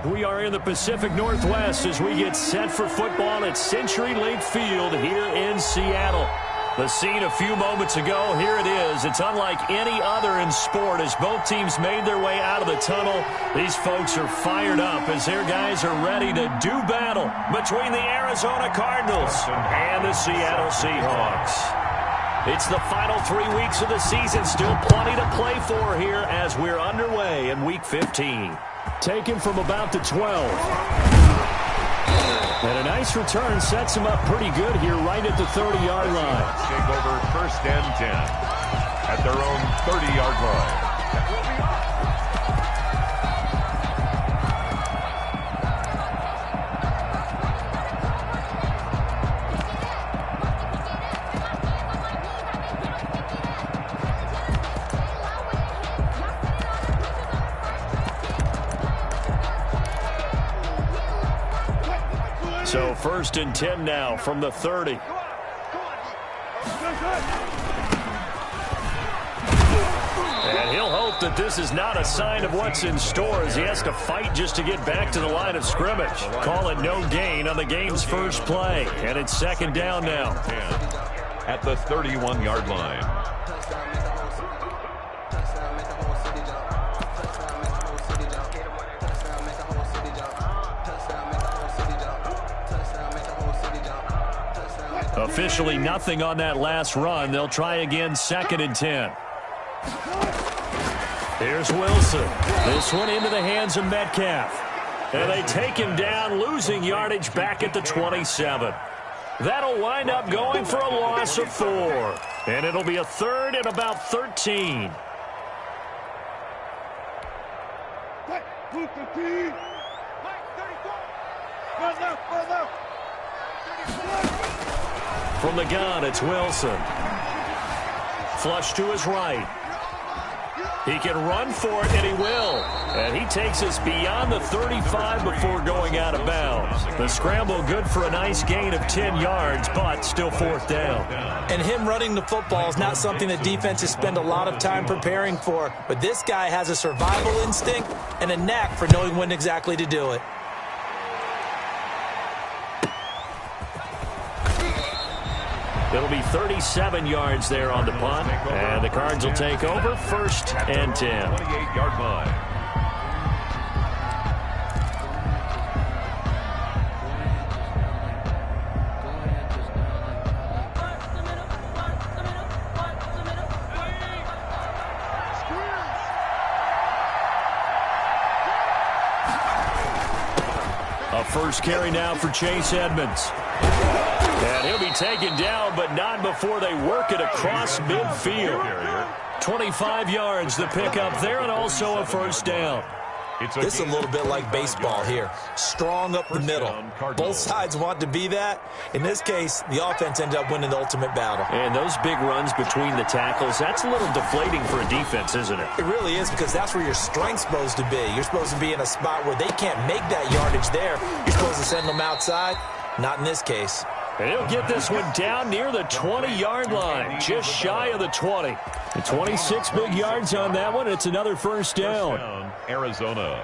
We are in the Pacific Northwest as we get set for football at Century Link Field here in Seattle. The scene a few moments ago, here it is. It's unlike any other in sport as both teams made their way out of the tunnel. These folks are fired up as their guys are ready to do battle between the Arizona Cardinals and the Seattle Seahawks. It's the final 3 weeks of the season, still plenty to play for here as we're underway in Week 15. Taken from about the 12. And a nice return sets him up pretty good here right at the 30-yard line. Take over 1st and 10 at their own 30-yard line. So 1st and 10 now from the 30. And he'll hope that this is not a sign of what's in store as he has to fight just to get back to the line of scrimmage. Call it no gain on the game's first play. And it's 2nd down now. At the 31-yard line. Officially nothing on that last run. They'll try again 2nd and 10. Here's Wilson. This one into the hands of Metcalf. And they take him down, losing yardage back at the 27. That'll wind up going for a loss of 4. And it'll be a 3rd and about 13. From the gun, it's Wilson. Flush to his right. He can run for it, and he will. And he takes us beyond the 35 before going out of bounds. The scramble good for a nice gain of 10 yards, but still 4th down. And him running the football is not something that defenses spend a lot of time preparing for. But this guy has a survival instinct and a knack for knowing when exactly to do it. It'll be 37 yards there on the punt, and the Cards will take over 1st and 10. 28-yard line. A first carry now for Chase Edmonds. And he'll be taken down, but not before they work it across midfield. 25 yards the pickup there, and also a 1st down. This is a little bit like baseball here. Strong up the middle. Both sides want to be that. In this case, the offense ended up winning the ultimate battle. And those big runs between the tackles, that's a little deflating for a defense, isn't it? It really is, because that's where your strength's supposed to be. You're supposed to be in a spot where they can't make that yardage there. You're supposed to send them outside. Not in this case. And he'll get this one down near the 20-yard line, just shy of the 20. The 26 big yards on that one. It's another 1st down. Arizona.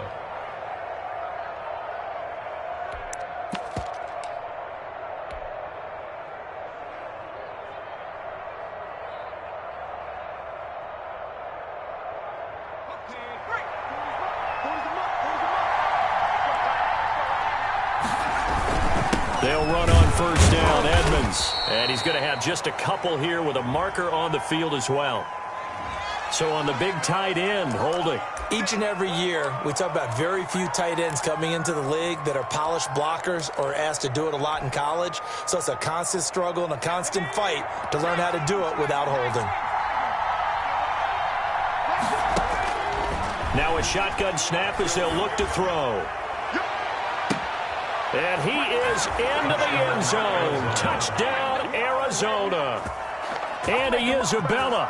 They'll run on 1st down, Edmonds. And he's going to have just a couple here with a marker on the field as well. So on the big tight end, holding. Each and every year, we talk about very few tight ends coming into the league that are polished blockers or asked to do it a lot in college. So it's a constant struggle and a constant fight to learn how to do it without holding. Now a shotgun snap as they'll look to throw. And he is into the end zone. Touchdown, Arizona. Andy Isabella,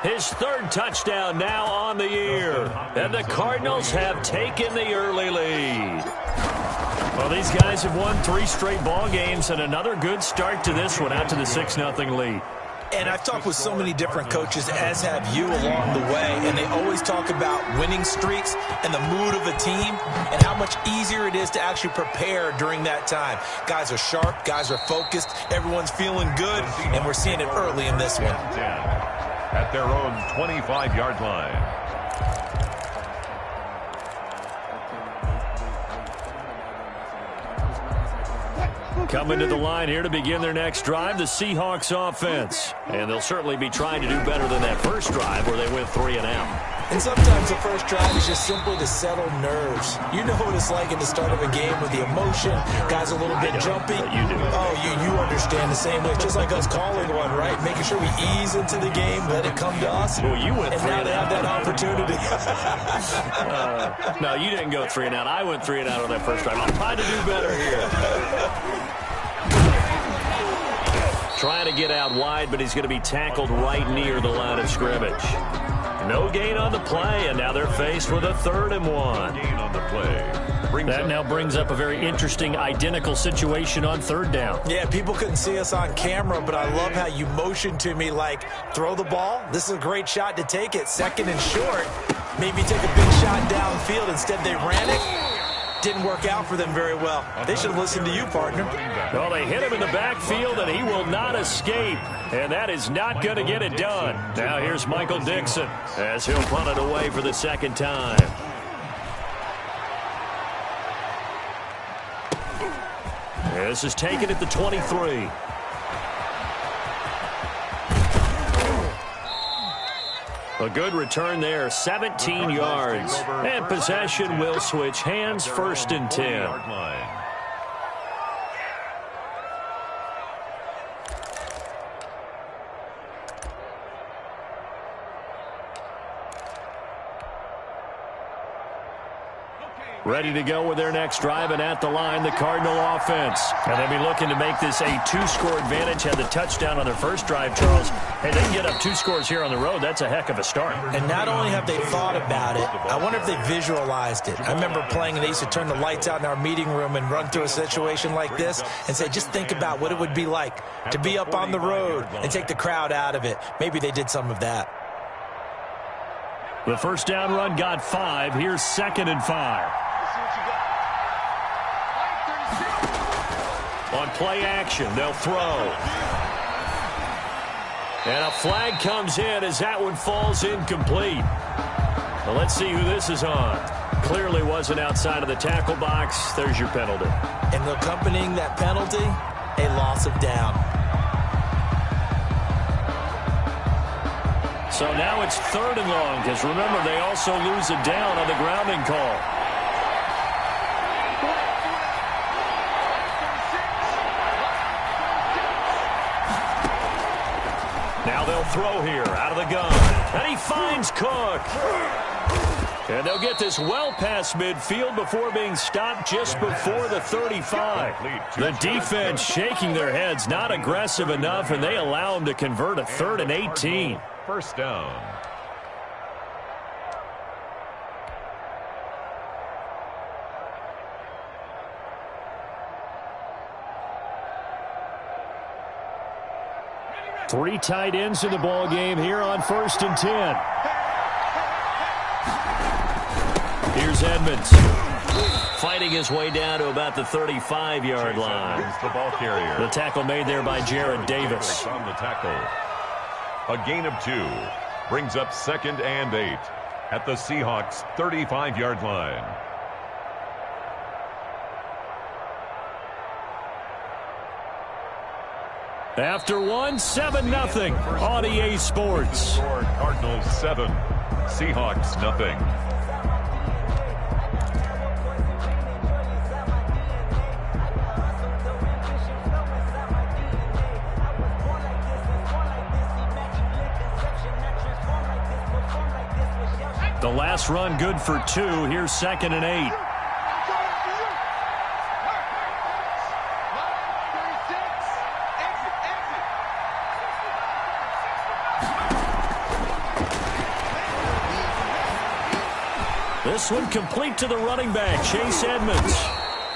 his 3rd touchdown now on the year. And the Cardinals have taken the early lead. Well, these guys have won 3 straight ball games and another good start to this one out to the 6-0 lead. And I've talked with so many different coaches, as have you along the way, and they always talk about winning streaks and the mood of a team and how much easier it is to actually prepare during that time. Guys are sharp, guys are focused, everyone's feeling good, and we're seeing it early in this one. At their own 25-yard line. Coming to the line here to begin their next drive, the Seahawks offense. And they'll certainly be trying to do better than that first drive where they went 3 and out. And sometimes the first drive is just simply to settle nerves. You know what it's like at the start of a game with the emotion. Guys a little bit jumpy. You do. Oh, you understand the same way. Just like us calling one, right? Making sure we ease into the game, let it come to us. Well, you went 3 and now and they have out. that opportunity. No, you didn't go 3 and out. I went 3 and out on that first drive. I'm trying to do better here. Trying to get out wide, but he's going to be tackled right near the line of scrimmage. No gain on the play, and now they're faced with a 3rd and 1. Gain on the play. That now brings up a very interesting identical situation on 3rd down. Yeah, people couldn't see us on camera, but I love how you motioned to me like, throw the ball. This is a great shot to take it. 2nd and short. Maybe take a big shot downfield. Instead, they ran it. Didn't work out for them very well. They should have listened to you, partner. Well, they hit him in the backfield, and he will not escape. And that is not going to get it done. Now here's Michael Dixon as he'll punt it away for the 2nd time. This is taken at the 23. A good return there, 17 yards. And possession will switch hands, 1st and 10. Ready to go with their next drive, and at the line, the Cardinal offense. And they'll be looking to make this a 2-score advantage. Had the touchdown on their first drive, Charles. Hey, they can get up 2 scores here on the road. That's a heck of a start. And not only have they thought about it, I wonder if they visualized it. I remember playing, and they used to turn the lights out in our meeting room and run through a situation like this and say, just think about what it would be like to be up on the road and take the crowd out of it. Maybe they did some of that. The first down run got 5. Here's 2nd and 5. On play action, they'll throw. And a flag comes in as that one falls incomplete. Well, let's see who this is on. Clearly wasn't outside of the tackle box. There's your penalty. And accompanying that penalty, a loss of down. So now it's 3rd and long, because remember, they also lose a down on the grounding call. Now they'll throw here out of the gun. And he finds Cook. And they'll get this well past midfield before being stopped just before the 35. The defense shaking their heads, not aggressive enough, and they allow them to convert a 3rd and 18. First down. Three tight ends in the ball game here on 1st and 10. Here's Edmonds, fighting his way down to about the 35-yard line. The ball carrier. The tackle made there by Jared Davis. On the tackle. A gain of 2 brings up 2nd and 8 at the Seahawks' 35-yard line. After 7-0 on EA Sports. Cardinals 7, Seahawks nothing. The last run good for 2. Here's 2nd and 8. This one complete to the running back, Chase Edmonds.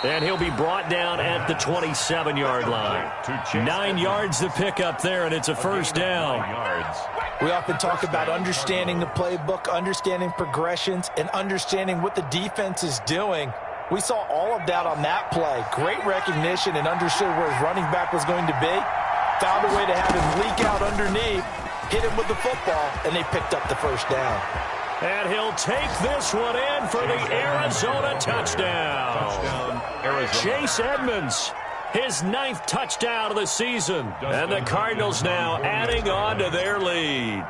And he'll be brought down at the 27-yard line. 9 yards to pick up there, and it's a first down. We often talk about understanding the playbook, understanding progressions, and understanding what the defense is doing. We saw all of that on that play. Great recognition and understood where his running back was going to be. Found a way to have him leak out underneath, hit him with the football, and they picked up the first down. And he'll take this one in for the Arizona touchdown. Chase Edmonds, his 9th touchdown of the season. And the Cardinals now adding on to their lead.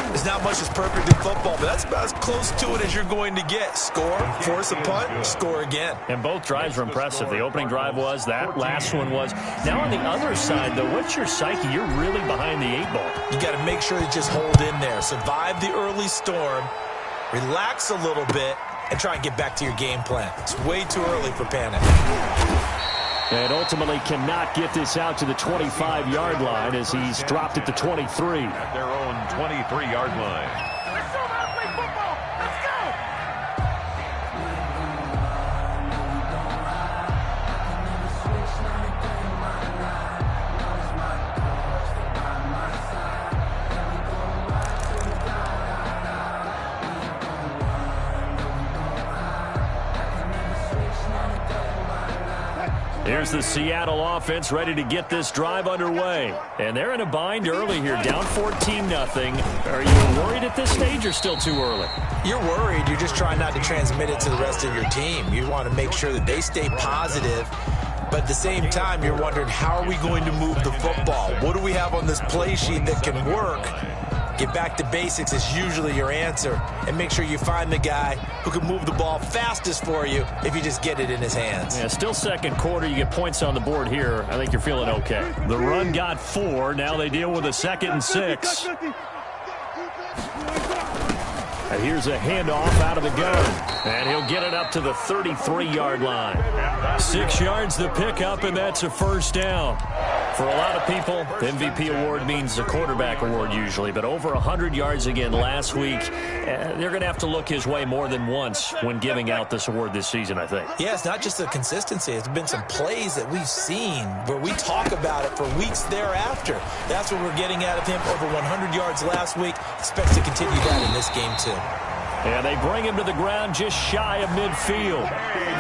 There's not much that's perfect in football, but that's about as close to it as you're going to get. Score, force a punt, score again. And both drives were impressive. The opening drive was, that last one was. Now on the other side, though, what's your psyche? You're really behind the 8 ball. You got to make sure you just hold in there. Survive the early storm, relax a little bit, and try and get back to your game plan. It's way too early for panic. And ultimately cannot get this out to the 25-yard line as he's dropped at the 23. At their own 23-yard line. Let's go out, play football. Let's go. Here's the Seattle offense ready to get this drive underway. And they're in a bind early here, down 14-0. Are you worried at this stage or still too early? You're worried. You're just trying not to transmit it to the rest of your team. You want to make sure that they stay positive. But at the same time, you're wondering, how are we going to move the football? What do we have on this play sheet that can work? Get back to basics is usually your answer. And make sure you find the guy who can move the ball fastest for you if you just get it in his hands. Yeah, still second quarter. You get points on the board here. I think you're feeling okay. The run got 4. Now they deal with a 2nd and 6. And here's a handoff out of the gun. And he'll get it up to the 33-yard line. 6 yards to pick up, and that's a first down. For a lot of people, the MVP award means a quarterback award usually, but over 100 yards again last week. They're going to have to look his way more than once when giving out this award this season, I think. Yeah, it's not just the consistency. It's been some plays that we've seen where we talk about it for weeks thereafter. That's what we're getting out of him. Over 100 yards last week. Expects to continue that in this game, too. And they bring him to the ground just shy of midfield.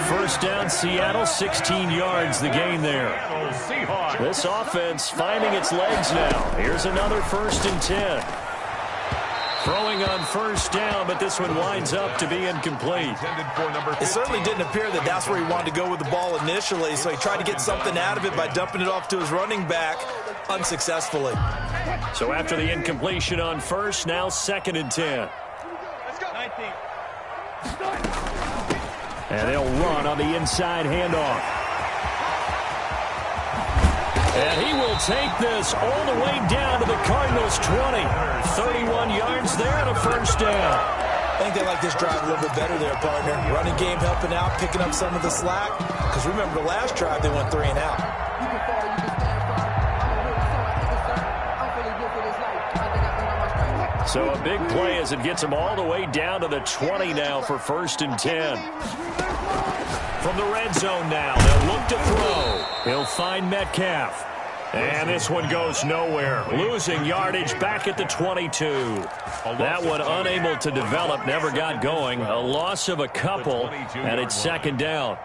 First down, Seattle, 16 yards the gain there. This offense finding its legs now. Here's another 1st and 10. Throwing on first down, but this one winds up to be incomplete. It certainly didn't appear that that's where he wanted to go with the ball initially, so he tried to get something out of it by dumping it off to his running back unsuccessfully. So after the incompletion on first, now 2nd and 10. And they'll run on the inside handoff. And he will take this all the way down to the Cardinals' 20. 31 yards there and a first down. I think they like this drive a little bit better there, partner. Running game helping out, picking up some of the slack. Because remember, the last drive, they went 3 and out. So a big play as it gets him all the way down to the 20 now for 1st and 10. From the red zone now, they'll look to throw. He'll find Metcalf. And this one goes nowhere. Losing yardage back at the 22. That one unable to develop, never got going. A loss of a couple, and it's 2nd down.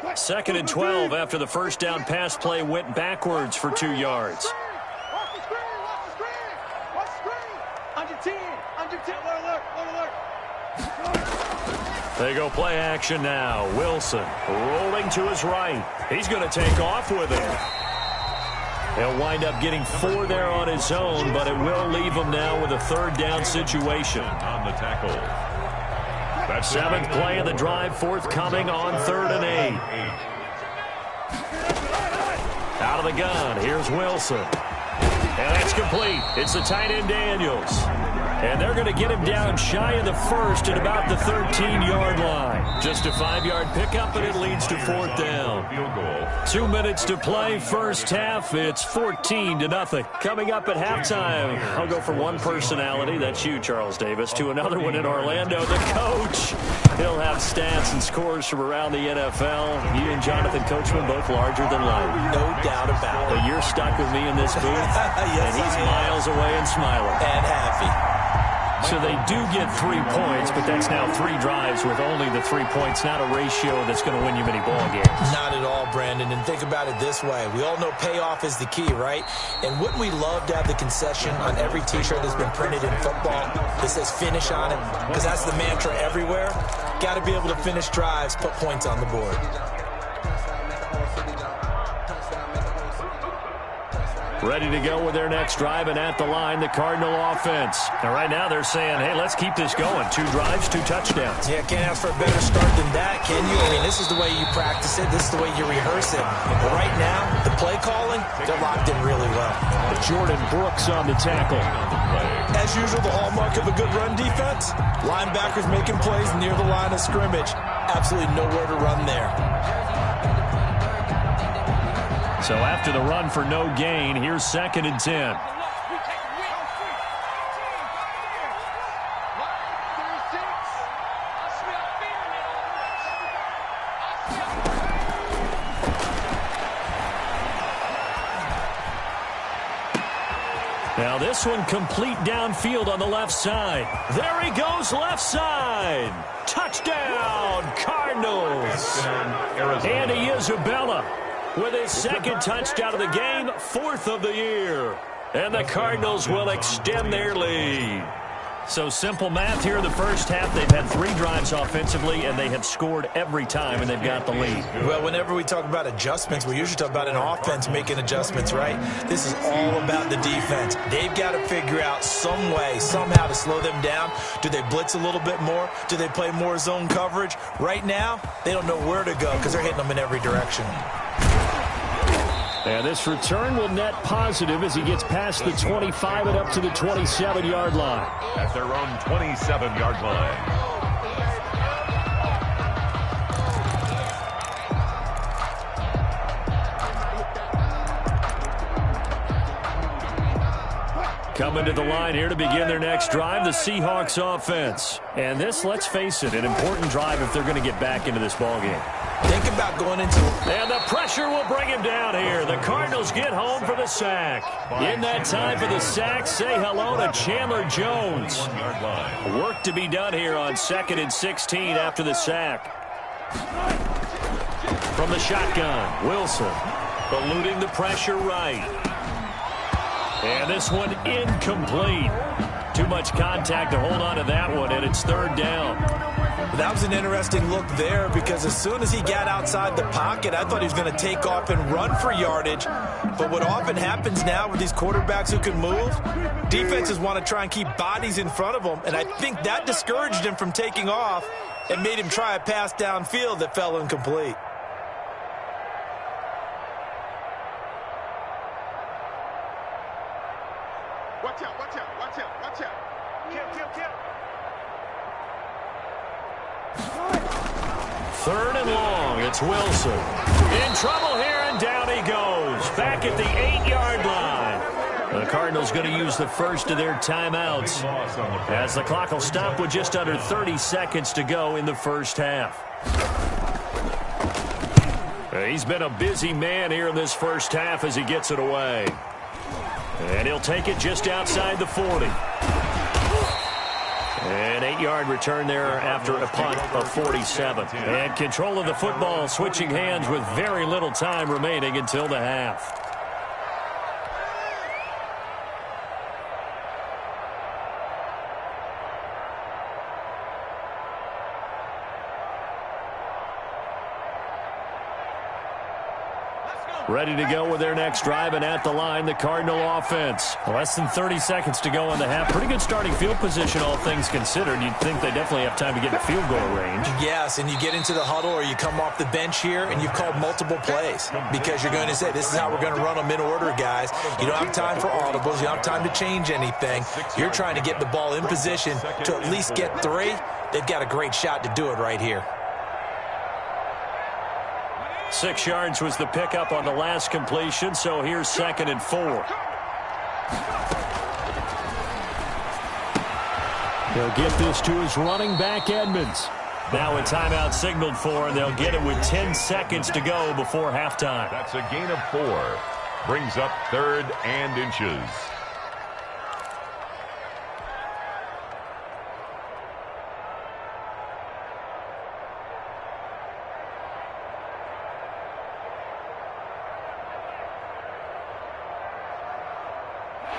2nd and 12 after the first down pass play went backwards for 2 yards. They go play action now. Wilson rolling to his right. He's going to take off with it. He'll wind up getting 4 there on his own, but it will leave him now with a 3rd down situation. On the tackle. 7th play of the drive, forthcoming on 3rd and 8. Out of the gun, here's Wilson. And that's complete. It's the tight end Daniels. And they're going to get him down shy of the first at about the 13-yard line. Just a 5-yard pickup, and it leads to 4th down. 2 minutes to play, first half. It's 14-0. Coming up at halftime, I'll go from one personality, that's you, Charles Davis, to another one in Orlando, the coach. He'll have stats and scores from around the NFL. You and Jonathan Coachman both larger than life. No doubt about it. But you're stuck with me in this booth, yes, and he's miles away and smiling. And happy. So they do get 3 points, but that's now 3 drives with only the 3 points, not a ratio that's going to win you many ball games. Not at all, Brandon. And think about it this way. We all know payoff is the key, right? And wouldn't we love to have the concession on every T-shirt that's been printed in football that says finish on it? Because that's the mantra everywhere. Got to be able to finish drives, put points on the board. Ready to go with their next drive, and at the line, the Cardinal offense. And right now they're saying, hey, let's keep this going. 2 drives, 2 touchdowns. Yeah, can't ask for a better start than that, can you? I mean, this is the way you practice it. This is the way you rehearse it. But right now, the play calling, they're locked in really well. Jordan Brooks on the tackle. As usual, the hallmark of a good run defense, linebackers making plays near the line of scrimmage. Absolutely nowhere to run there. So after the run for no gain, here's 2nd and 10. Now this one complete downfield on the left side. There he goes, left side. Touchdown, Cardinals. Andy Isabella with his 2nd touchdown of the game, 4th of the year. And the Cardinals will extend their lead. So simple math here in the first half. They've had 3 drives offensively, and they have scored every time, and they've got the lead. Well, whenever we talk about adjustments, we usually talk about an offense making adjustments, right? This is all about the defense. They've got to figure out some way, somehow to slow them down. Do they blitz a little bit more? Do they play more zone coverage? Right now, they don't know where to go because they're hitting them in every direction. And this return will net positive as he gets past the 25 and up to the 27-yard line. At their own 27-yard line. Coming to the line here to begin their next drive, the Seahawks offense. And this, let's face it, an important drive if they're going to get back into this ballgame. Think about going into... And the pressure will bring him down here. The Cardinals get home for the sack. In that time for the sack, say hello to Chandler Jones. Work to be done here on 2nd and 16 after the sack. From the shotgun, Wilson eluding the pressure right. And this one incomplete. Too much contact to hold on to that one, and it's 3rd down. That was an interesting look there because as soon as he got outside the pocket, I thought he was going to take off and run for yardage. But what often happens now with these quarterbacks who can move, defenses want to try and keep bodies in front of them, and I think that discouraged him from taking off and made him try a pass downfield that fell incomplete. Watch out, watch out, watch out, watch out. Kill. 3rd and long. It's Wilson. In trouble here, and down he goes. Back at the 8-yard line. The Cardinals going to use the first of their timeouts as the clock will stop with just under 30 seconds to go in the first half. He's been a busy man here in this first half as he gets it away. And he'll take it just outside the 40. An 8-yard return there after a punt of 47. And control of the football switching hands with very little time remaining until the half. Let's go. Ready to go with their next drive, and at the line, the Cardinal offense. Less than 30 seconds to go in the half. Pretty good starting field position, all things considered. You'd think they definitely have time to get in field goal range. Yes, and you get into the huddle or you come off the bench here, and you've called multiple plays because you're going to say, this is how we're going to run them in order, guys. You don't have time for audibles. You don't have time to change anything. You're trying to get the ball in position to at least get 3. They've got a great shot to do it right here. 6 yards was the pickup on the last completion, so here's 2nd and 4. He'll get this to his running back, Edmonds. Now a timeout signaled for, and they'll get it with 10 seconds to go before halftime. That's a gain of 4. Brings up 3rd and inches.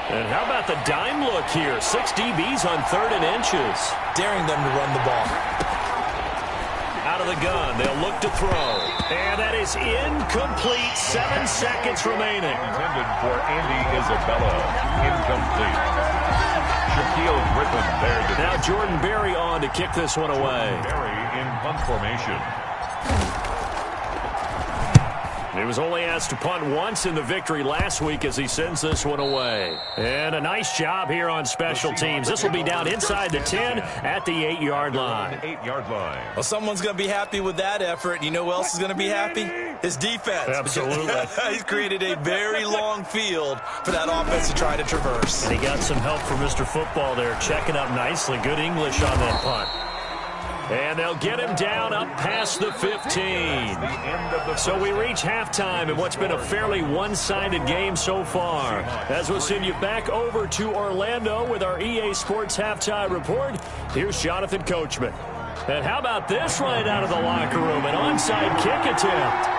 And how about the dime look here? 6 DBs on 3rd and inches. Daring them to run the ball. Out of the gun, they'll look to throw. And that is incomplete. 7 seconds remaining. Intended for Andy Isabella. Incomplete. Shaquille Griffin there. Now Jordan Berry on to kick this one away. Berry in punt formation. He was only asked to punt once in the victory last week as he sends this one away. And a nice job here on special teams. This will be down inside the 10 at the 8-yard line. 8-yard line. Well, someone's going to be happy with that effort. You know who else is going to be happy? His defense. Absolutely. He's created a very long field for that offense to try to traverse. And he got some help from Mr. Football there, checking up nicely. Good English on that punt. And they'll get him down up past the 15. So we reach halftime in what's been a fairly one-sided game so far. As we'll send you back over to Orlando with our EA Sports Halftime Report, here's Jonathan Coachman. And how about this right out of the locker room? An onside kick attempt.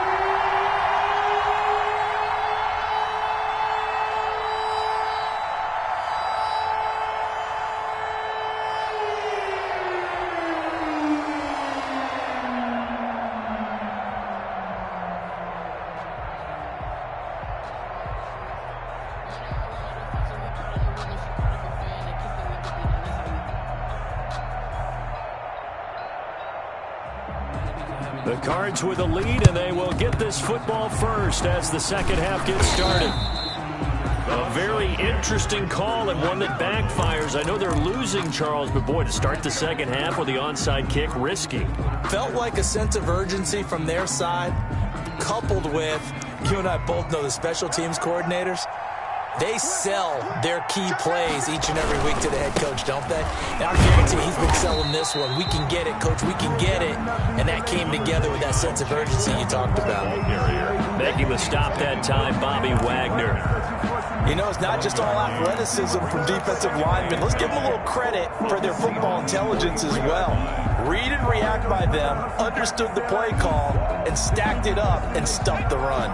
The Cards with a lead, and they will get this football first as the second half gets started. A very interesting call and one that backfires. I know they're losing, Charles, but boy, to start the second half with the onside kick, risky. Felt like a sense of urgency from their side, coupled with, you and I both know the special teams coordinators, they sell their key plays each and every week to the head coach, don't they? And I guarantee he's been selling this one. We can get it, coach. We can get it. And that came together with that sense of urgency you talked about. Making the stop that time, Bobby Wagner. You know, it's not just all athleticism from defensive linemen. Let's give them a little credit for their football intelligence as well. Read and react by them, understood the play call, and stacked it up and stuffed the run.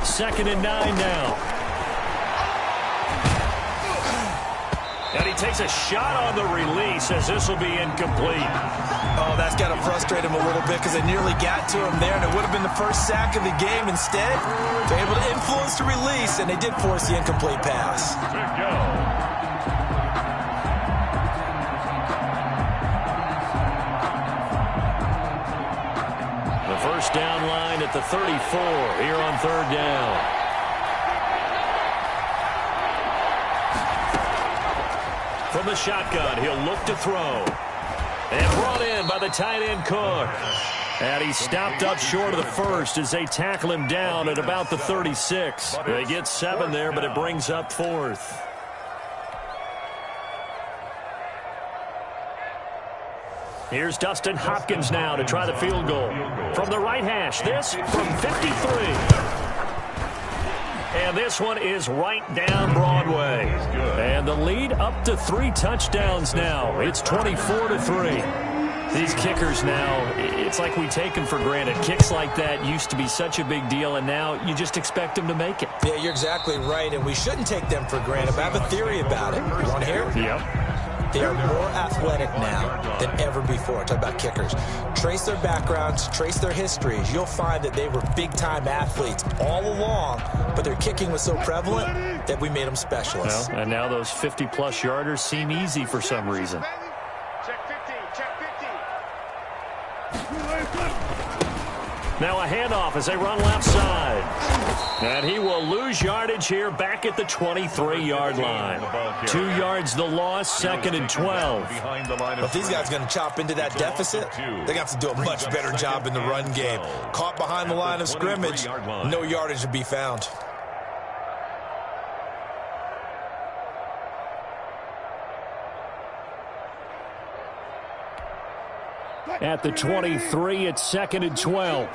2nd and 9 now. And he takes a shot on the release as this will be incomplete. Oh, that's got to frustrate him a little bit because they nearly got to him there, and it would have been the first sack of the game. Instead, they're able to influence the release, and they did force the incomplete pass. Good go. The first down line at the 34 here on 3rd down. From the shotgun, he'll look to throw. And brought in by the tight end Cook. And he stopped up short of the first as they tackle him down at about the 36. They get 7 there, but it brings up 4th. Here's Dustin Hopkins now to try the field goal. From the right hash, this from 53. And this one is right down Broadway. And the lead up to 3 touchdowns now. It's 24-3. These kickers now, it's like we take them for granted. Kicks like that used to be such a big deal, and now you just expect them to make it. Yeah, you're exactly right, and we shouldn't take them for granted. But I have a theory about it. You want to hear it? Yep. They are more athletic now than ever before. Talk about kickers. Trace their backgrounds, trace their histories. You'll find that they were big-time athletes all along, but their kicking was so prevalent that we made them specialists. Well, and now those 50-plus yarders seem easy for some reason. Check 50, check 50. Now a handoff as they run left side. And he will lose yardage here back at the 23-yard line. 2 yards the loss, 2nd and 12. If these guys are going to chop into that deficit, they're going to have to do a much better job in the run game. Caught behind the line of scrimmage, no yardage to be found. At the 23, it's 2nd and 12.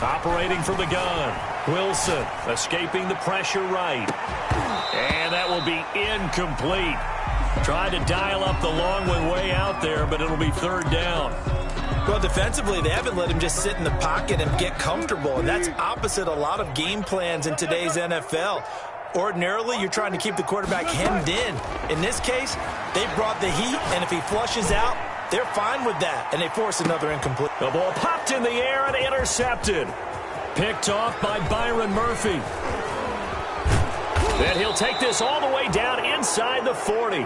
Operating from the gun. Wilson escaping the pressure right. And that will be incomplete. Tried to dial up the long one way out there, but it'll be 3rd down. Well, defensively, they haven't let him just sit in the pocket and get comfortable, and that's opposite a lot of game plans in today's NFL. Ordinarily, you're trying to keep the quarterback hemmed in. In this case, they brought the heat, and if he flushes out, they're fine with that, and they force another incomplete. The ball popped in the air and intercepted. Picked off by Byron Murphy. Then he'll take this all the way down inside the 40.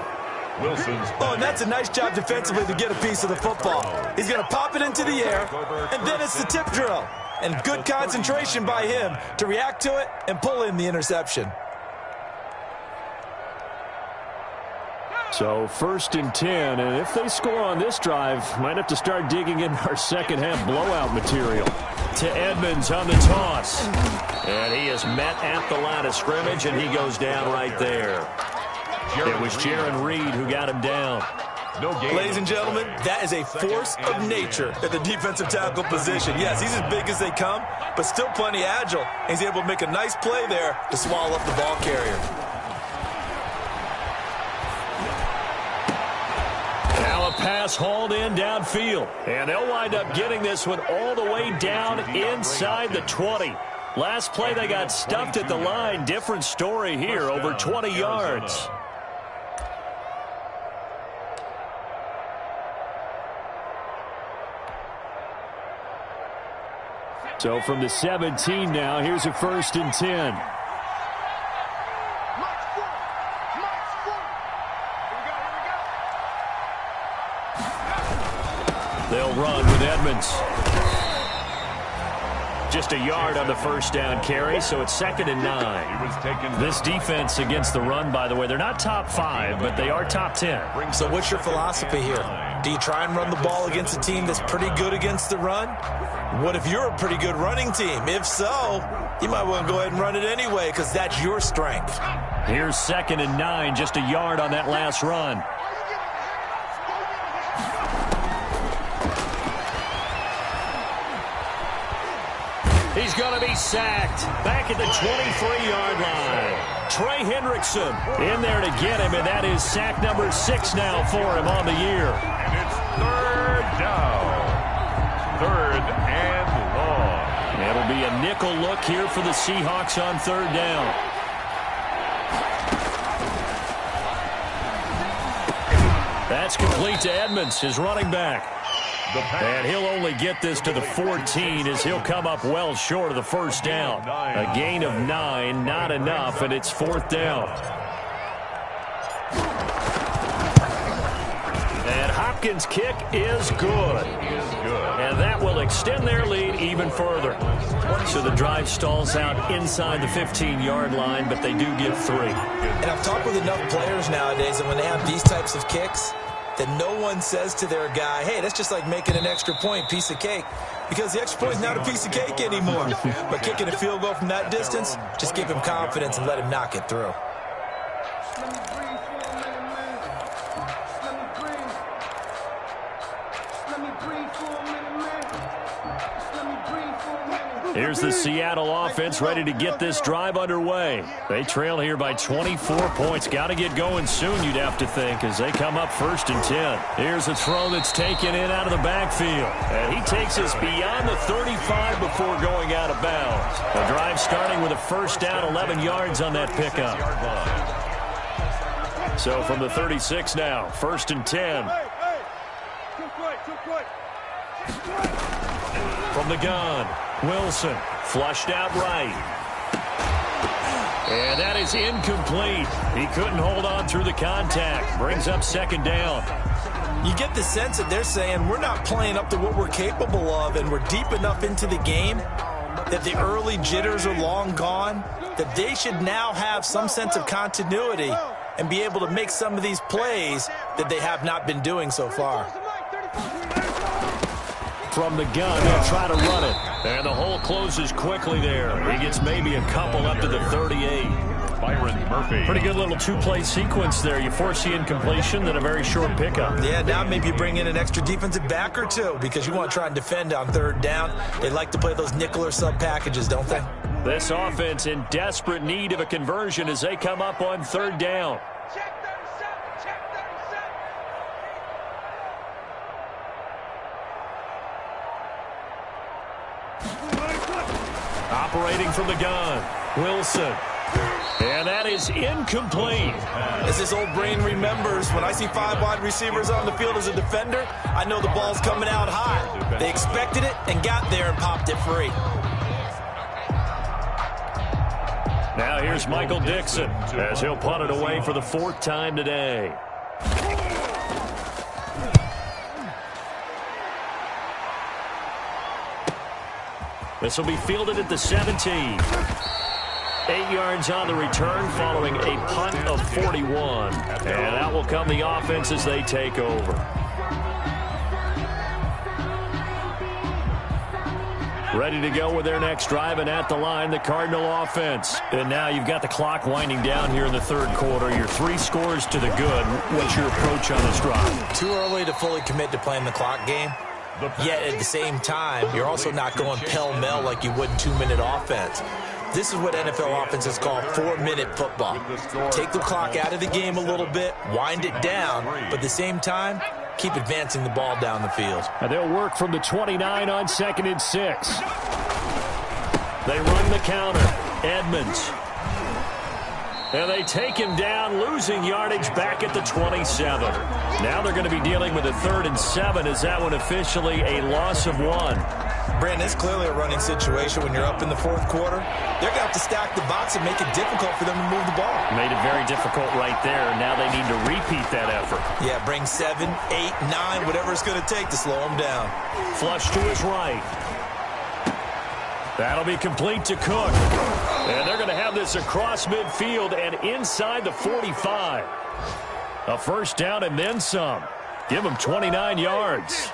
Oh, and that's a nice job defensively to get a piece of the football. He's going to pop it into the air, and then it's the tip drill. And good concentration by him to react to it and pull in the interception. So 1st and 10, and if they score on this drive, might have to start digging in our second-half blowout material. To Edmonds on the toss. And he is met at the line of scrimmage, and he goes down right there. It was Jaron Reed who got him down. Ladies and gentlemen, that is a force of nature at the defensive tackle position. Yes, he's as big as they come, but still plenty agile. He's able to make a nice play there to swallow up the ball carrier. Now a pass hauled in downfield. And they'll wind up getting this one all the way down inside the 20. Last play they got stuffed at the line. Different story here, over 20 yards. So from the 17 now, here's a 1st and 10. They'll run with Edmonds. Just a yard on the 1st down carry, so it's 2nd and 9. This defense against the run, by the way, they're not top 5, but they are top 10. So what's your philosophy here? Do you try and run the ball against a team that's pretty good against the run? What if you're a pretty good running team? If so, you might want to go ahead and run it anyway because that's your strength. Here's 2nd and 9, just a yard on that last run. He's going to be sacked back at the 23-yard line. Trey Hendrickson in there to get him, and that is sack number 6 now for him on the year. And it's 3rd down. 3rd and long. It'll be a nickel look here for the Seahawks on 3rd down. That's complete to Edmonds, his running back. And he'll only get this to the 14 as he'll come up well short of the 1st down. A gain of 9, not enough, and it's 4th down. And Hopkins' kick is good. And that will extend their lead even further. So the drive stalls out inside the 15-yard line, but they do get 3. And I've talked with enough players nowadays, and when they have these types of kicks, that no one says to their guy, hey, that's just like making an extra point, piece of cake. Because the extra point is not a piece of cake anymore. But kicking a field goal from that distance, just give him confidence and let him knock it through. Here's the Seattle offense ready to get this drive underway. They trail here by 24 points. Got to get going soon, you'd have to think, as they come up 1st and 10. Here's a throw that's taken in out of the backfield. And he takes us beyond the 35 before going out of bounds. The drive starting with with a first down, 11 yards on that pickup. So from the 36 now, 1st and 10. From the gun, Wilson, flushed out right. And that is incomplete. He couldn't hold on through the contact. Brings up 2nd down. You get the sense that they're saying we're not playing up to what we're capable of, and we're deep enough into the game that the early jitters are long gone, that they should now have some sense of continuity and be able to make some of these plays that they have not been doing so far. From the gun, they'll try to run it. And the hole closes quickly there. He gets maybe a couple up to the 38. Byron Murphy. Pretty good little 2-play sequence there. You force the incompletion, then a very short pickup. Yeah, now maybe you bring in an extra defensive back or two because you want to try and defend on 3rd down. They like to play those nickel or sub packages, don't they? This offense in desperate need of a conversion as they come up on 3rd down. Operating from the gun, Wilson. And that is incomplete. As his old brain remembers, when I see 5 wide receivers on the field as a defender, I know the ball's coming out high. They expected it and got there and popped it free. Now here's Michael Dixon as he'll punt it away for the 4th time today. This will be fielded at the 17. 8 yards on the return following a punt of 41. And out will come the offense as they take over. Ready to go with their next drive, and at the line, the Cardinal offense. And now you've got the clock winding down here in the 3rd quarter. You're 3 scores to the good. What's your approach on this drive? Too early to fully commit to playing the clock game. Yet at the same time, you're also not going pell-mell like you would in 2-minute offense. This is what NFL offenses call 4-minute football. Take the clock out of the game a little bit, wind it down, but at the same time, keep advancing the ball down the field. And they'll work from the 29 on 2nd and 6. They run the counter. Edmonds. And they take him down, losing yardage back at the 27. Now they're going to be dealing with a 3rd and 7. Is that one officially a loss of 1? Brandon, it's clearly a running situation when you're up in the 4th quarter. They're going to have to stack the box and make it difficult for them to move the ball. Made it very difficult right there. Now they need to repeat that effort. Yeah, bring 7, 8, 9, whatever it's going to take to slow them down. Flush to his right. That'll be complete to Cook. And they're going to have this across midfield and inside the 45. A first down and then some. Give them 29 yards.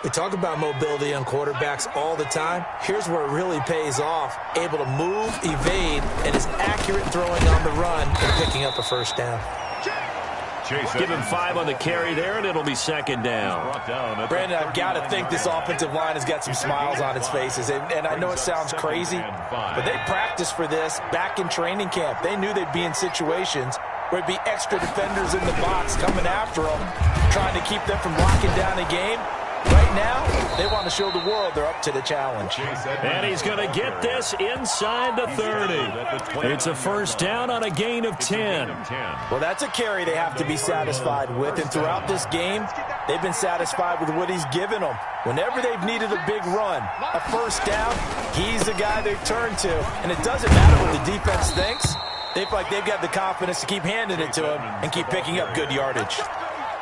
We talk about mobility on quarterbacks all the time. Here's where it really pays off. Able to move, evade, and is accurate throwing on the run and picking up a first down. Give him 5 on the carry there, and it'll be 2nd down. Brandon, I've got to think this offensive line has got some smiles on its faces. And I know it sounds crazy, but they practiced for this back in training camp. They knew they'd be in situations where it'd be extra defenders in the box coming after them, trying to keep them from locking down a game. Right now, they want to show the world they're up to the challenge. And he's going to get this inside the 30. It's a first down on a gain of 10. Well, that's a carry they have to be satisfied with. And throughout this game, they've been satisfied with what he's given them. Whenever they've needed a big run, a first down, he's the guy they've turned to. And it doesn't matter what the defense thinks. They feel like they've got the confidence to keep handing it to him and keep picking up good yardage.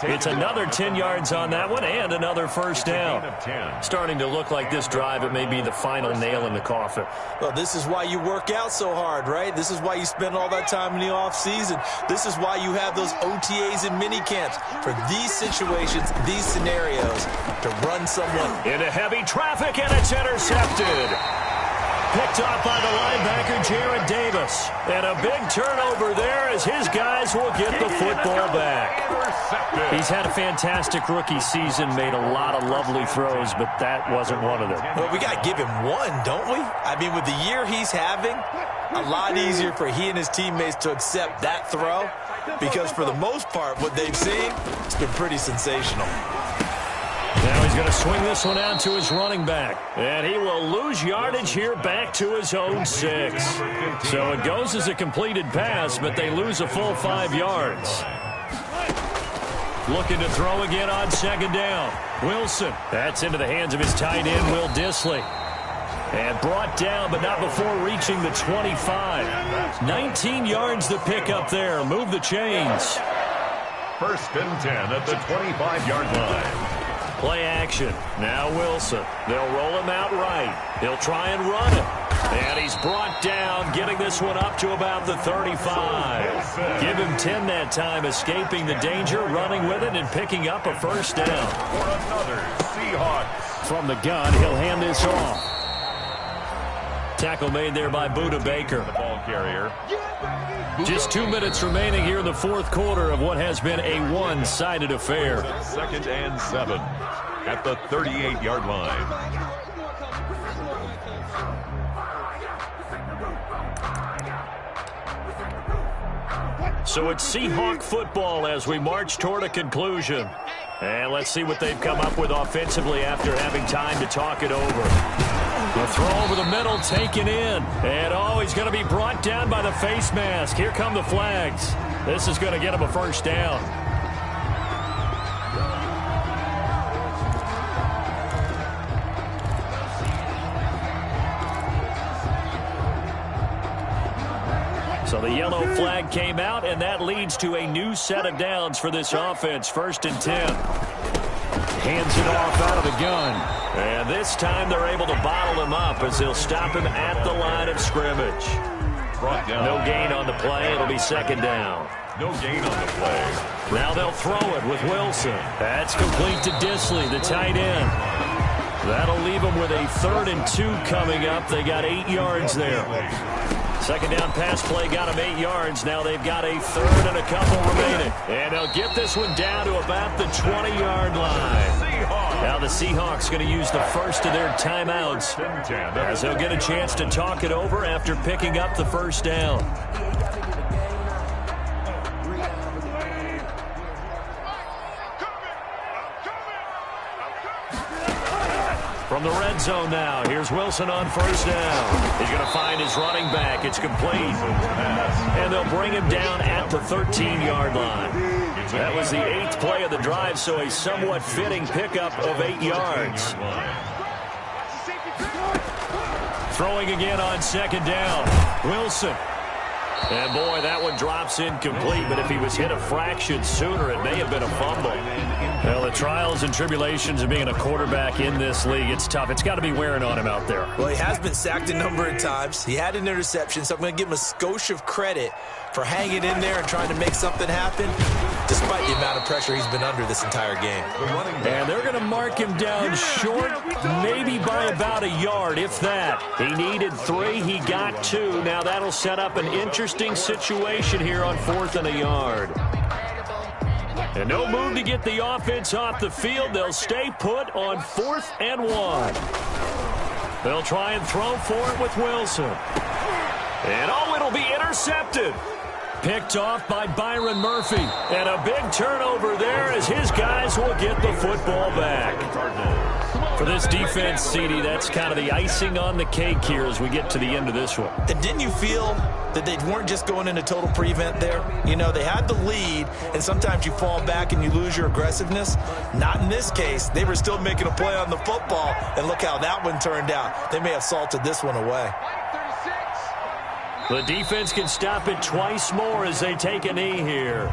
It's another 10 yards on that one and another first down. Starting to look like this drive, it may be the final nail in the coffin. Well, this is why you work out so hard, right? This is why you spend all that time in the offseason. This is why you have those OTAs and mini camps for these situations, these scenarios, to run someone into heavy traffic, and it's intercepted. Picked off by the linebacker, Jared Davis. And a big turnover there as his guys will get the football back. He's had a fantastic rookie season, made a lot of lovely throws, but that wasn't one of them. Well, we got to give him one, don't we? I mean, with the year he's having, a lot easier for he and his teammates to accept that throw because for the most part, what they've seen, it's been pretty sensational. Now he's going to swing this one out to his running back. And he will lose yardage here back to his own 6. So it goes as a completed pass, but they lose a full 5 yards. Looking to throw again on second down. Wilson. That's into the hands of his tight end, Will Dissly. And brought down, but not before reaching the 25. 19 yards to pick up there. Move the chains. 1st and 10 at the 25-yard line. Play action. Now Wilson. They'll roll him out right. He'll try and run it. And he's brought down, getting this one up to about the 35. Give him 10 that time, escaping the danger, running with it, and picking up a first down. For another Seahawks. From the gun, he'll hand this off. Tackle made there by Budda Baker. The ball carrier. Just 2 minutes remaining here in the 4th quarter of what has been a one-sided affair. 2nd and 7 at the 38-yard line. So it's Seahawk football as we march toward a conclusion. And let's see what they've come up with offensively after having time to talk it over. The throw over the middle, taken in. And, he's going to be brought down by the face mask. Here come the flags. This is going to get him a first down. So the yellow flag came out, and that leads to a new set of downs for this offense. 1st and 10. Hands it off out of the gun. And this time they're able to bottle him up as they'll stop him at the line of scrimmage. Brought down. No gain on the play. It'll be 2nd down. No gain on the play. Now they'll throw it with Wilson. That's complete to Dissly, the tight end. That'll leave them with a 3rd and 2 coming up. They got 8 yards there. 2nd down pass play got them 8 yards. Now they've got a 3rd and a couple remaining. And they'll get this one down to about the 20-yard line. Now the Seahawks going to use the first of their timeouts as they'll get a chance to talk it over after picking up the first down. From the red zone now, here's Wilson on first down. He's going to find his running back. It's complete. And they'll bring him down at the 13-yard line. That was the 8th play of the drive, so a somewhat fitting pickup of 8 yards. Throwing again on second down. Wilson. And, boy, that one drops incomplete, but if he was hit a fraction sooner, it may have been a fumble. Well, the trials and tribulations of being a quarterback in this league, it's tough. It's got to be wearing on him out there. Well, he has been sacked a number of times. He had an interception, so I'm going to give him a skosh of credit for hanging in there and trying to make something happen, despite the amount of pressure he's been under this entire game. And they're going to mark him down short, maybe by about a yard, if that. He needed 3. He got 2. Now that'll set up an interesting situation here on 4th and a yard. And no move to get the offense off the field. They'll stay put on 4th and 1. They'll try and throw for it with Wilson. And, it'll be intercepted. Picked off by Byron Murphy. And a big turnover there as his guys will get the football back. For this defense, CD, that's kind of the icing on the cake here as we get to the end of this one. And didn't you feel that they weren't just going into total prevent there? You know, they had the lead, and sometimes you fall back and you lose your aggressiveness. Not in this case. They were still making a play on the football, and look how that one turned out. They may have salted this one away. The defense can stop it twice more as they take a knee here.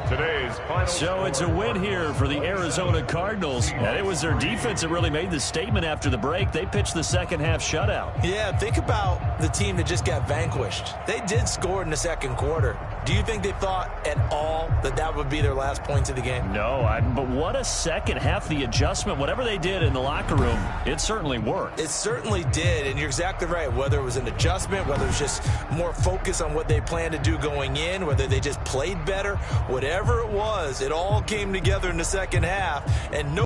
Today's his final So it's a win here for the Arizona Cardinals. And it was their defense that really made the statement after the break. They pitched the second half shutout. Yeah, think about the team that just got vanquished. They did score in the second quarter. Do you think they thought at all that that would be their last points of the game? No, but what a second half. The adjustment, whatever they did in the locker room, it certainly worked. It certainly did, and you're exactly right. Whether it was an adjustment, whether it was just more focus on what they planned to do going in, whether they just played better, whatever it was, it all came together in the second half, and no